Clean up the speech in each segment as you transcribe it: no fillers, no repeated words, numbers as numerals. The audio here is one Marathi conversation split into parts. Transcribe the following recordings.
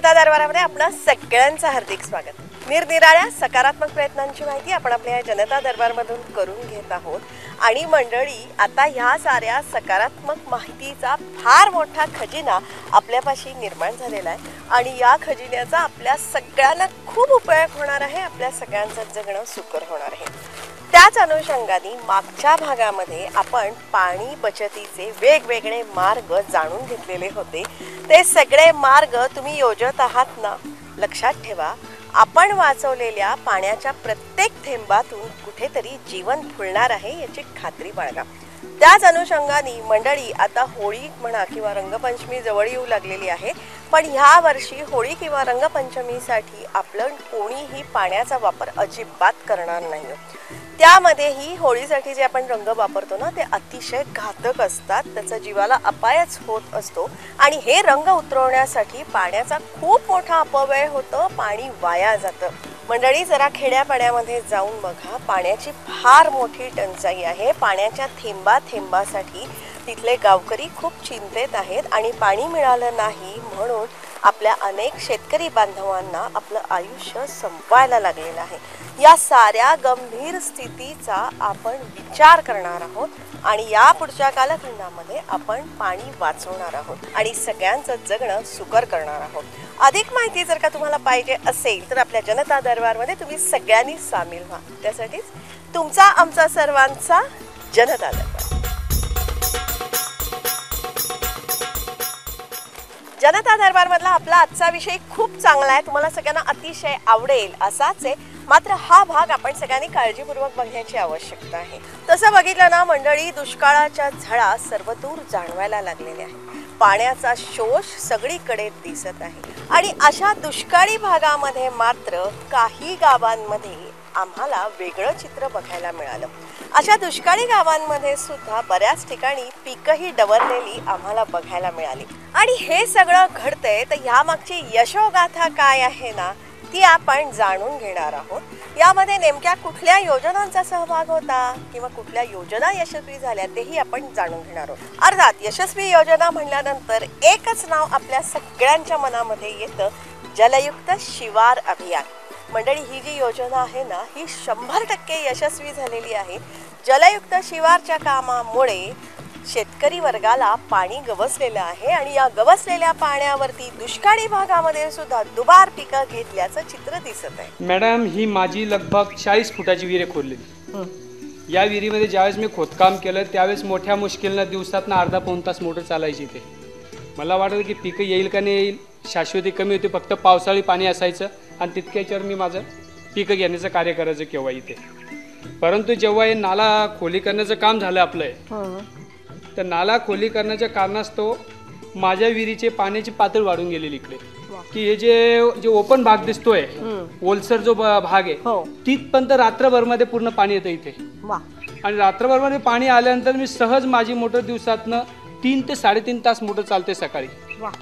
जनता दरबारामध्ये आपणा सगळ्यांचं हार्दिक स्वागत। निरनिराळ्या सकारात्मक प्रयत्नांची माहिती आपण आपल्या जनता दरबारमधून करून घेत आहोत आणि मंडळी आता ह्या साऱ्या सकारात्मक माहितीचा फार मोठा खजिना आपल्यापाशी निर्माण झालेला आहे आणि या खजिन्याचा आपल्या सगळ्यांना खूप उपयोग होणार आहे, आपल्या सगळ्यांचं जगणं सुकर होणार आहे। त्याच अनुषंगाने मागच्या भागामध्ये आपण पाणी बचतीचे वेगवेगळे मार्ग जाणून घेतलेले होते। ते सगळे मार्ग तुम्ही योजत आहात ना? लक्षात ठेवा, आपण वाचवलेल्या पाण्याच्या प्रत्येक थेंबातून कुठेतरी जीवन फुलणार आहे याची खात्री बाळगा। त्याच अनुषंगाने मंडळी आता होळी म्हणा किंवा रंगपंचमी जवळ येऊ लागलेली आहे, पण ह्या वर्षी होळी किंवा रंगपंचमीसाठी आपलं कोणीही पाण्याचा वापर अजिबात करणार नाही। त्यामध्येही होळीसाठी जे आपण रंग वापरतो ना ते अतिशय घातक असतात, त्याचा जीवाला अपायच होत असतो आणि हे रंग उतरवण्यासाठी पाण्याचा खूप मोठा अपव्यय होतो, पाणी वाया जातं। मंडळी जरा खेड्यापाड्यामध्ये जाऊन बघा, पाण्याची फार मोठी टंचाई आहे। पाण्याच्या थेंबा थेंबासाठी तिथले गावकरी खूप चिंतेत आहेत आणि पाणी मिळालं नाही म्हणून आपल्या अनेक शेतकरी बांधवांना आपलं आयुष्य संपवायला लागलेलं आहे। या साऱ्या गंभीर स्थितीचा आपण विचार करणार आहोत आणि या पुढच्या कालखंडामध्ये आपण पाणी वाचवणार आहोत आणि सगळ्यांचं जगणं सुकर करणार आहोत। अधिक माहिती जर का तुम्हाला पाहिजे असेल तर आपल्या जनता दरबारमध्ये तुम्ही सगळ्यांनी सामील व्हा। त्यासाठीच तुमचा आमचा सर्वांचा जनता दरबार। जनता दरबारमधला आपला आजचा विषय खूप चांगला आहे, तुम्हाला सगळ्यांना अतिशय आवडेल असाच आहे। मात्र हा भाग आपण सगळ्यांनी काळजीपूर्वक बघण्याची आवश्यकता आहे। तसं बघितलं ना मंडळी, दुष्काळाच्या झळा सर्वदूर जाणवायला लागलेल्या आहेत, पाण्याचा शोष सगळीकडे दिसत आहे आणि अशा दुष्काळी भागामध्ये मात्र काही गावांमध्ये आम्हाला वेगळं चित्र बघायला मिळालं। अशा दुष्काळी गावांमध्ये सुद्धा बऱ्याच ठिकाणी पीकही डवरलेली आम्हाला बघायला मिळाली आणि हे सगळं घडतंय तर ह्यामागची यशोगाथा काय आहे ना ती आपण जाणून घेणार आहोत। यामध्ये नेमक्या कुठल्या योजनांचा सहभाग होता किंवा कुठल्या योजना यशस्वी झाल्या तेही आपण जाणून घेणार आहोत। अर्थात यशस्वी योजना म्हणल्यानंतर एकच नाव आपल्या सगळ्यांच्या मनामध्ये येतं, जलयुक्त शिवार अभियान। मंडळी ही जी योजना आहे ना ही 100% यशस्वी झालेली आहे। जलयुक्त शिवारच्या कामामुळे शेतकरी वर्गाला पाणी गवसलेलं आहे आणि या गवसलेल्या पाण्यावरती दुष्काळी भागामध्ये सुद्धा दुबार पिकं घेतल्याचं चित्र दिसत आहे। मॅडम, ही माझी लगभग 40 फुटाची विहीर खोदलेली। या विहिरीमध्ये ज्यावेळेस मी खोदकाम केलं त्यावेळेस मोठ्या मुश्किलनं दिवसातनं अर्धा पाऊण तास मोटर चालायची इथे। मला वाटलं की पिकं येईल का नाही येईल, शाश्वती कमी होती, फक्त पावसाळी पाणी असायचं आणि तितक्याच्यावर मी माझं पिकं घेण्याचं कार्य करायचं केव्हा इथे। परंतु जेव्हा हे नाला खोलीकरणाचं काम झालं आपलं, तर नाला खोलीकरणाच्या कारणास्तव माझ्या विहिरीचे पाण्याची पातळी वाढून गेलेली इकडे, की हे जे ओपन भाग दिसतोय ओलसर जो भाग आहे तिथपर्यंत रात्रभरमध्ये पूर्ण पाणी येतं इथे आणि रात्रभरमध्ये पाणी आल्यानंतर मी सहज माझी मोटर दिवसातनं 3 ते 3.5 तास मोटर चालते सकाळी।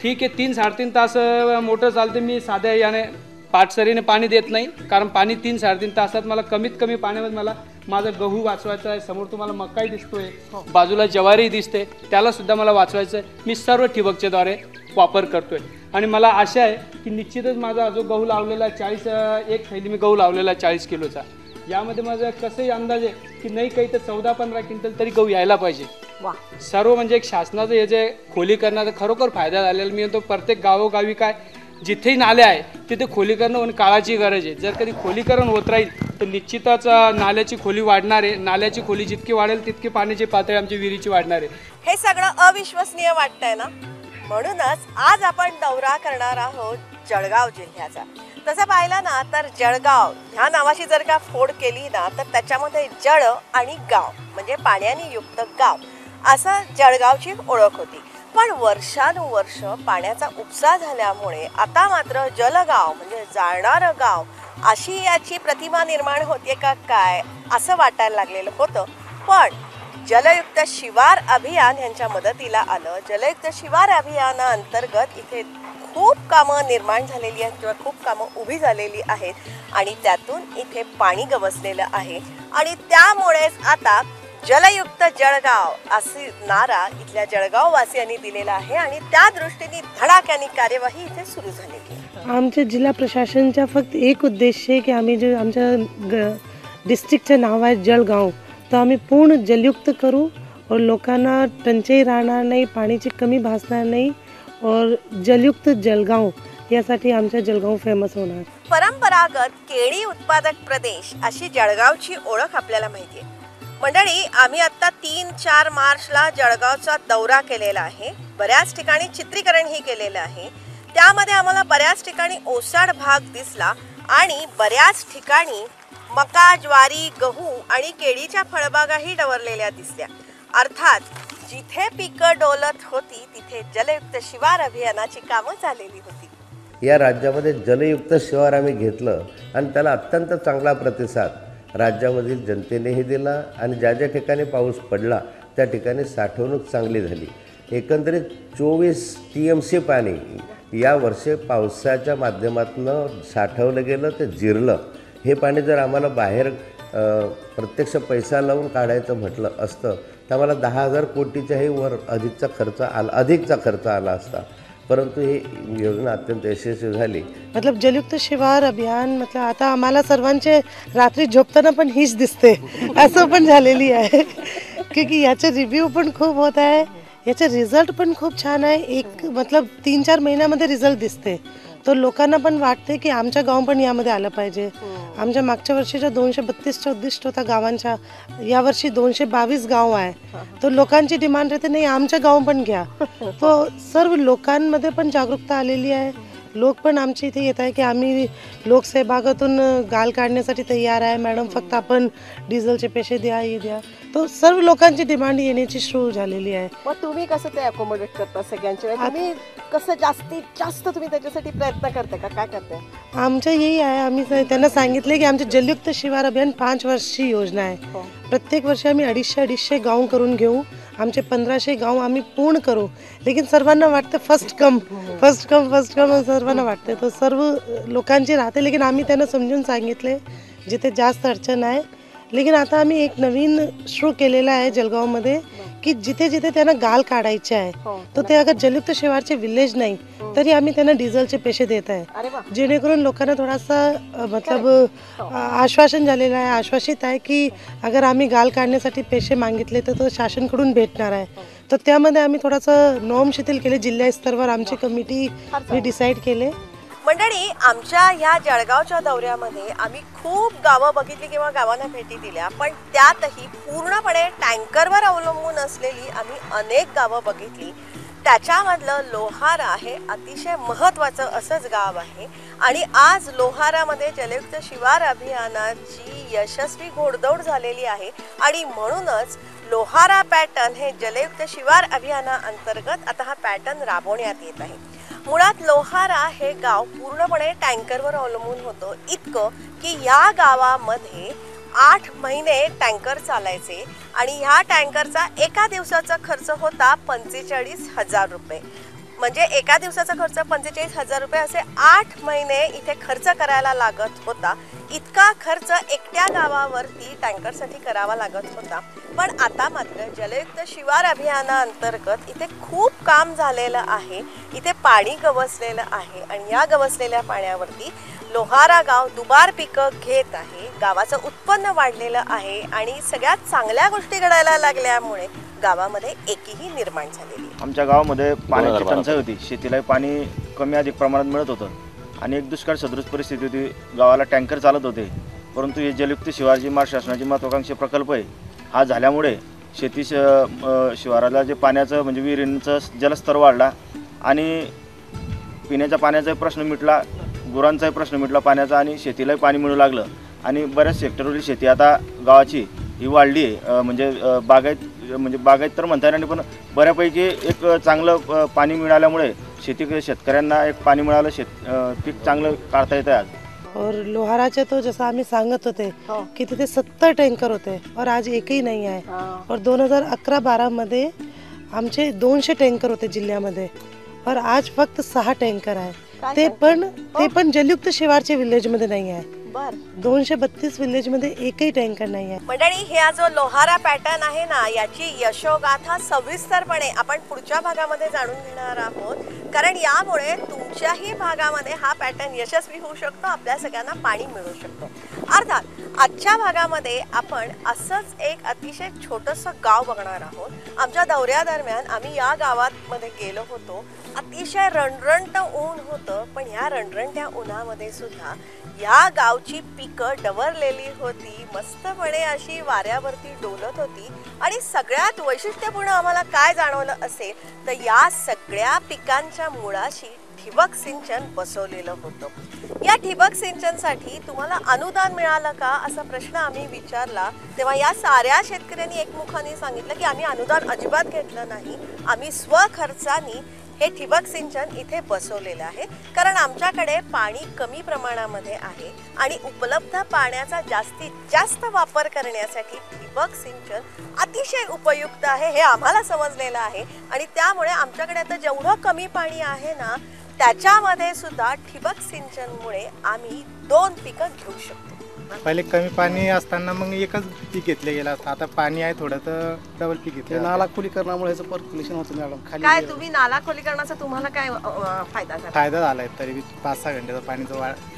ठीक आहे, 3-3.5 तास मोटर चालते। मी साध्या याने पाटसरीने पाणी देत नाही, कारण पाणी 3-3.5 तासात मला कमीत कमी पाण्यामध्ये मला माझा गहू वाचवायचा आहे। समोर तुम्हाला मकाई दिसतोय, बाजूला ज्वारी दिसते, त्याला सुद्धा मला वाचवायचं आहे। मी सर्व ठिबकच्या द्वारे वापर करतोय आणि मला आशा आहे की निश्चितच माझा जो गहू लावलेला एक थैली मी गहू लावलेला 40 किलोचा, यामध्ये माझं कसंही अंदाज आहे की नाही काही तर 14-15 क्विंटल तरी गहू यायला पाहिजे। सर्व म्हणजे एक शासनाचं हे जे खोलीकरणाचा खरोखर फायदा झालेला मी म्हणतो। प्रत्येक गावोगावी काय जिथेही नाले आहे तिथे खोलीकरण होणं काळाची गरज आहे। जर कधी खोलीकरण होत राहील तर निश्चितच नाल्याची खोली वाढणार आहे। नाल्याची खोली जितकी वाढेल तितकी पाण्याची पातळी आमची विहिरीची वाढणार आहे। हे सगळं अविश्वसनीय वाटतंय ना, म्हणूनच आज आपण दौरा करणार आहोत जळगाव जिल्ह्याचा। तसं पाहिलं ना तर जळगाव ह्या नावाची जर का फोड केली ना तर त्याच्यामध्ये जळ आणि गाव म्हणजे पाण्याने युक्त गाव असं जळगावची ओळख होती। पण वर्षानुवर्ष पाण्याचा उपसा झाल्यामुळे आता मात्र जलगाव म्हणजे जाणारं गाव अशी याची प्रतिमा निर्माण होते का काय असं वाटायला लागलेलं होतं। पण जलयुक्त शिवार अभियान यांच्या मदतीला आलं। जलयुक्त शिवार अभियानाअंतर्गत इथे खूप कामं निर्माण झालेली आहेत किंवा खूप कामं उभी झालेली आहेत आणि त्यातून इथे पाणी गवसलेलं आहे आणि त्यामुळेच आता जलयुक्त जळगाव असे नारा इथल्या जळगाव वासियांनी दिलेला आहे आणि त्या दृष्टीने धडाक्याने कार्यवाही इथे सुरू झालेली आहे। आमच्या जिल्हा प्रशासनचा फक्त एक उद्देश आहे की आम्ही जे आमच्या डिस्ट्रिक्टचं नाव आहे जळगाव, तर आम्ही पूर्ण जलयुक्त करू और लोकांना टंचाई राहणार नाही, पाण्याची कमी भासणार नाही और जलयुक्त जळगाव यासाठी आमच्या जळगाव फेमस होणार. परंपरागत केळी उत्पादक प्रदेश अशी जळगावची ओळख आपल्याला माहिती आहे. मंडळी, आम्ही आता 3-4 मार्चला जळगावचा दौरा केलेला आहे. बऱ्याच ठिकाणी चित्रीकरणही केलेलं आहे. त्यामध्ये आम्हाला बऱ्याच ठिकाणी ओसाड भाग दिसला आणि बऱ्याच ठिकाणी मका, ज्वारी, गहू आणि केळीच्या फळबागाही डवरलेल्या दिसल्या. अर्थात जिथे पिकं डोलत होती तिथे जलयुक्त शिवार अभियानाची कामं झालेली होती. या राज्यामध्ये जलयुक्त शिवार आम्ही घेतलं आणि त्याला अत्यंत चांगला प्रतिसाद राज्यामधील जनतेनेही दिला आणि ज्या ज्या ठिकाणी पाऊस पडला त्या ठिकाणी साठवणूक चांगली झाली. एकंदरीत 24 TMC पाणी यावर्षी पावसाच्या माध्यमातून साठवलं गेलं, ते जिरलं. हे पाणी जर आम्हाला बाहेर प्रत्यक्ष पैसा लावून काढायचं म्हटलं असतं तर आम्हाला 10,000 कोटीच्याही वर अधिकचा खर्च आला असता. परंतु ही योजना अत्यंत यशस्वी झाली. मतलब जलयुक्त शिवार अभियान मतलब आता आम्हाला सर्वांचे रात्री झोपताना पण हीच दिसते असं पण झालेली आहे. क्योंकि याचे रिव्ह्यू पण खूप होत आहे, याचे रिझल्ट पण खूप छान आहे. एक मतलब 3-4 महिन्यामध्ये रिझल्ट दिसते. तो लोकांना पण वाटते की आमच्या गाव पण यामध्ये आलं पाहिजे. आमच्या मागच्या वर्षीच्या 232चं उद्दिष्ट होता गावांच्या, यावर्षी 222 गाव आहे. तो लोकांची डिमांड राहते नाही आमच्या गाव पण घ्या. तो सर्व लोकांमध्ये पण जागरूकता आलेली आहे. लोक पण आमच्या इथे येत आहे की आम्ही लोकसहभागातून गाल काढण्यासाठी तयार आहे मॅडम, फक्त आपण डिझेलचे पैसे द्या, हे द्या. तो सर्व लोकांची डिमांड येण्याची सुरू झालेली आहे. मग तुम्ही कसं ते अकोमोडेट करता सगळ्यांचे? तुम्ही कसं जास्तीत जास्त तुम्ही त्याच्यासाठी प्रयत्न करता का, काय करताय? आमचं यही आहे, आम्ही त्यांना सांगितले की आमचे जलयुक्त शिवार अभियान 5 वर्षची योजना आहे. प्रत्येक वर्षी आम्ही 250 गाव करून घेऊ. आमचे 1500 गाव आम्ही पूर्ण करू. लेकिन सर्वांना वाटतं फर्स्ट कम सर्वांना वाटते. तो सर्व लोकांची राहते. लेकिन आम्ही त्यांना समजून सांगितले जिथे जास्त अडचण आहे. लेकिन आता आम्ही एक नवीन सुरू केलेला आहे जळगावमध्ये की जिथे जिथे त्यांना गाल काढायचे आहे तर ते अगर जलयुक्त शिवारचे विलेज नाही तरी आम्ही त्यांना डिझेलचे पैसे देत आहे. जेणेकरून लोकांना थोडासा मतलब आश्वासन झालेलं आहे, आश्वासित आहे की अगर आम्ही गाल काढण्यासाठी पैसे मागितले तर तो शासनकडून भेटणार आहे. तर त्यामध्ये आम्ही थोडासा नॉर्म शिथिल केले. जिल्हा स्तरावर आमची कमिटी डिसाईड केले. मंडळी, आमच्या ह्या जळगावच्या दौऱ्यामध्ये आम्ही खूप गावं बघितली किंवा गावांना भेटी दिल्या, पण त्यातही पूर्णपणे टँकरवर अवलंबून असलेली आम्ही अनेक गावं बघितली. त्याच्यामधलं लोहारा हे अतिशय महत्त्वाचं असंच गाव आहे. आणि आज लोहारामध्ये जलयुक्त शिवार अभियानाची यशस्वी घोडदौड झालेली आहे आणि म्हणूनच लोहारा पॅटर्न हे जलयुक्त शिवार अभियानाअंतर्गत आता हा पॅटर्न राबवण्यात येत आहे. मुळात लोहारा हे गाव पूर्णपणे टँकरवर अवलंबून होतं, इतकं की या गावामध्ये 8 महिने टँकर चालायचे आणि ह्या टँकरचा एका दिवसाचा खर्च होता 45,000 रुपये. म्हणजे एका दिवसाचा खर्च 45,000 रुपये असे 8 महिने इथे खर्च करायला लागत होता. इतका खर्च एकट्या गावावरती टँकरसाठी करावा लागत होता. पण आता मात्र जलयुक्त शिवार अभियानाअंतर्गत इथे खूप काम झालेलं आहे. इथे पाणी गवसलेलं आहे आणि या गवसलेल्या पाण्यावरती लोहारा गाव दुबार पिकं घेत आहे. गावाचं उत्पन्न वाढलेलं आहे आणि सगळ्यात चांगल्या गोष्टी घडायला लागल्यामुळे गावामध्ये एकीही निर्माण झालेली. आमच्या गावामध्ये पाण्याची टंचाई होती. शेतीलाही पाणी कमी अधिक प्रमाणात मिळत होतं आणि एक दुष्काळ सदृश परिस्थिती होती. गावाला टँकर चालत होते. परंतु हे जलयुक्त शिवार जी महाराष्ट्र शासनाची महत्त्वाकांक्षी प्रकल्प आहे हा झाल्यामुळे शेती शिवाराला जे पाण्याचं म्हणजे विहिरींचं जलस्तर वाढला आणि पिण्याच्या पाण्याचाही प्रश्न मिटला, गुरांचाही प्रश्न मिटला पाण्याचा आणि शेतीलाही पाणी मिळू लागलं आणि बऱ्याच सेक्टरवरील शेती आता गावाची ही वाढली आहे. म्हणजे बागायत तर म्हणता येणार नाही, पण बऱ्यापैकी एक चांगलं पाणी मिळाल्यामुळे शेतकऱ्यांना एक पाणी मिळालं, पीक चांगलं काढता येतं आज. और लोहाराचे तो जसं आम्ही सांगत होते की तिथे 70 टँकर होते और आज एकही नाही आहे. और 2011-12 मध्ये आमचे 200 टँकर होते जिल्ह्यामध्ये और आज फक्त 6 टँकर आहे. ते पण जलयुक्त शिवारचे विलेजमध्ये नाही आहे. बर 232 विलेजमध्ये एकही टँकर नाही आहे. मंडळी, हा जो लोहारा पॅटर्न आहे ना, याची यशोगाथा सविस्तरपणे आपण पुढच्या भागामध्ये जाणून घेणार आहोत. कारण यामुळे तुमच्याही भागामध्ये हा पॅटर्न यशस्वी होऊ शकतो, आपल्या सगळ्यांना पाणी मिळू शकतो. अर्थात आजच्या भागामध्ये आपण असंच एक अतिशय छोटंसं गाव बघणार आहोत. आमच्या दौऱ्यादरम्यान आम्ही या गावामध्ये गेलो होतो. अतिशय रणरणट ऊन होतं, पण ह्या रणरणट्या उन्हामध्ये सुद्धा या गावची पिकं डवरलेली होती, मस्तपणे अशी वाऱ्यावरती डोलत होती. आणि सगळ्यात वैशिष्ट्यपूर्ण आम्हाला काय जाणवलं असेल तर या सगळ्या पिकांच्या मुळाशी ठिबक सिंचन बसवलेलं होतं. या ठिबक सिंचनसाठी तुम्हाला अनुदान मिळालं का असा प्रश्न आम्ही विचारला, तेव्हा या साऱ्या शेतकऱ्यांनी एकमुखाने सांगितलं की आम्ही अनुदान अजिबात घेतलं नाही, आम्ही स्वखर्चाने हे ठिबक सिंचन इथे बसवलेलं आहे. कारण आमच्याकडे पाणी कमी प्रमाणामध्ये आहे आणि उपलब्ध पाण्याचा जास्तीत जास्त वापर करण्यासाठी ठिबक सिंचन अतिशय उपयुक्त आहे हे आम्हाला समजलेलं आहे. आणि त्यामुळे आमच्याकडे आता जेवढं कमी पाणी आहे ना, त्याच्यामध्ये सुद्धा ठिबक सिंचनमुळे आम्ही 2 पिकं घेऊ शकतो. पहिले कमी पाणी असताना मग एकच पीक घेतलं गेलं असतं. आता पाणी आहे थोडं तर डबल पीक घेतलं. नाला खोलीकरणामुळे ह्याचं पर्क्युलेशन होतं मॅडम. काय तुम्ही नाला खोलीकरणाचा तुम्हाला काय फायदा झाला? फायदा झालाय. तरी 5-6 घंट्याचं पाणी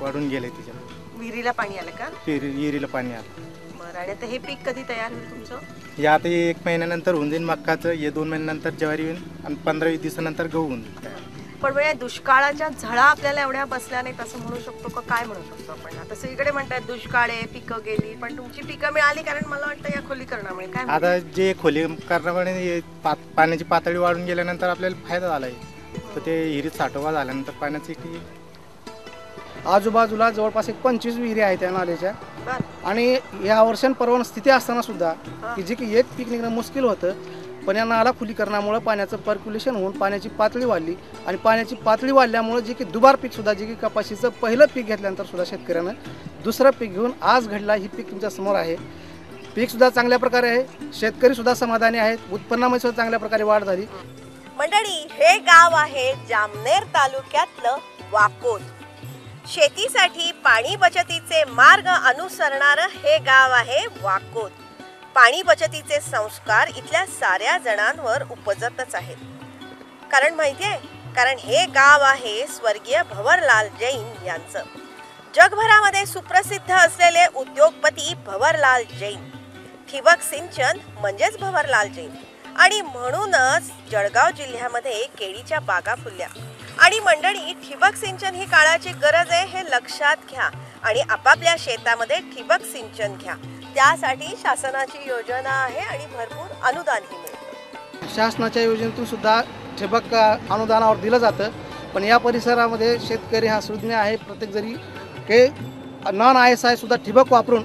वाढून गेलंय त्याच्यात. विहिरीला पाणी आलं का? विहिरीला पाणी आलं. बरं. आणि आता हे पीक कधी तयार होईल तुमचं? हे आता 1 महिन्यानंतर होऊन जाईल मक्काचं, हे 2 महिन्यानंतर ज्वारी होईल आणि 15-20 दिवसानंतर गहू होऊन जाईल. पण म्हणजे दुष्काळाच्या झळा आपल्याला एवढ्या बसल्या नाहीत असं म्हणू शकतो का? काय म्हणू शकतो आपण? आता सगळीकडे म्हणतात दुष्काळ आहे, पिकं गेली, पण तुमची पिकं मिळाली कारण मला वाटतं या खोलीकरणामुळे. काय आता जे खोलीकरणामुळे पाण्याची पातळी वाढून गेल्यानंतर आपल्याला फायदा झालाय. तर ते विहिरीत साठोबा झाल्यानंतर पाण्याची आजूबाजूला जवळपास 25 विहिरी आहेत त्या नाल्याच्या. बरं. आणि या वर्षांपर्यंत स्थिती असताना सुद्धा की जे की एक पीक निघणं मुश्किल होतं, पण या नाला खुलीकरणामुळे पाण्याचं पर्क्युलेशन होऊन पाण्याची पातळी वाढली. आणि पाण्याची पातळी वाढल्यामुळे जे की दुबार पीक सुद्धा, जे की कपाशीचं पहिलं पीक घेतल्यानंतर सुद्धा शेतकऱ्यानं दुसरं पीक घेऊन आज घडला ही पीक तुमच्या समोर आहे. पीकसुद्धा चांगल्या प्रकारे आहे, शेतकरीसुद्धा समाधानी आहेत, उत्पन्नामध्ये सुद्धा चांगल्या प्रकारे वाढ झाली. मंडळी, हे गाव आहे जामनेर तालुक्यातलं वाकोद. शेतीसाठी पाणी बचतीचे मार्ग अनुसरणारं हे गाव आहे वाकोद. पाणी बचतीचे संस्कार इथल्या साऱ्या जणांवर उपजतच आहेत. कारण माहितीये, कारण हे गाव आहे स्वर्गीय भंवरलाल जैन यांचं. जगभरामध्ये सुप्रसिद्ध असलेले उद्योगपती भंवरलाल जैन. ठिबक सिंचन म्हणजेच भंवरलाल जैन. आणि म्हणूनच जळगाव जिल्ह्यामध्ये केळीच्या बागा फुलल्या. आणि मंडळी, ठिबक सिंचन ही काळाची गरज आहे हे लक्षात घ्या आणि आपापल्या शेतामध्ये ठिबक सिंचन घ्या. त्यासाठी शासनाची योजना आहे आणि भरपूर अनुदानही मिळतं. शासनाच्या योजनेतून सुद्धा ठिबक अनुदानावर दिलं जातं. पण या परिसरामध्ये शेतकरी हा सुज्ञ आहे. प्रत्येक जरी हे नॉन ISI सुद्धा ठिबक वापरून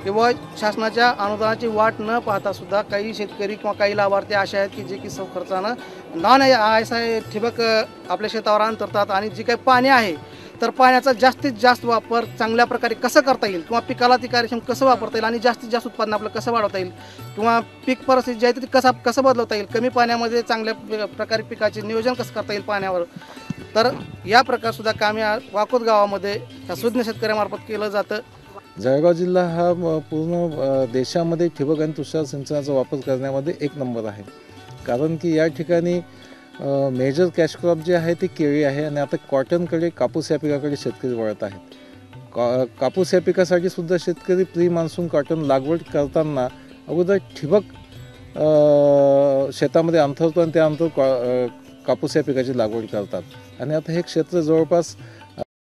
किंवा शासनाच्या अनुदानाची वाट न पाहता सुद्धा काही शेतकरी किंवा काही लाभार्थी असे आहेत की जे की खर्चानं नॉन ISI ठिबक आपल्या शेतावर आणतात. आणि जे काही पाणी आहे तर पाण्याचा जास्तीत जास्त वापर चांगल्या प्रकारे कसं करता येईल किंवा पिकाला ती कार्यक्षम कसं वापरता येईल आणि जास्तीत जास्त उत्पादन आपलं कसं वाढवता येईल किंवा पीक परिस्थिती जी आहे ती कसं बदलवता येईल, कमी पाण्यामध्ये चांगल्या प्रकारे पिकाचे नियोजन कसं करता येईल पाण्यावर. तर या प्रकारसुद्धा काम या वाकोद गावामध्ये ह्या सुज्ञ शेतकऱ्यामार्फत केलं जातं. जळगाव जिल्हा हा पूर्ण देशामध्ये ठिबक आणि तुषार सिंचनाचा वापर करण्यामध्ये 1 नंबर आहे. कारण की या ठिकाणी मेजर कॅश क्रॉप जे आहे ते केळी आहे आणि आता कॉटनकडे, कापूस या पिकाकडे शेतकरी वळत आहेत. कापूस या पिकासाठी सुद्धा शेतकरी प्री मान्सून कॉटन लागवड करताना अगोदर ठिबक शेतामध्ये अंतरतो आणि त्या अंतर कापूस या पिकाची लागवड करतात. आणि आता हे क्षेत्र जवळपास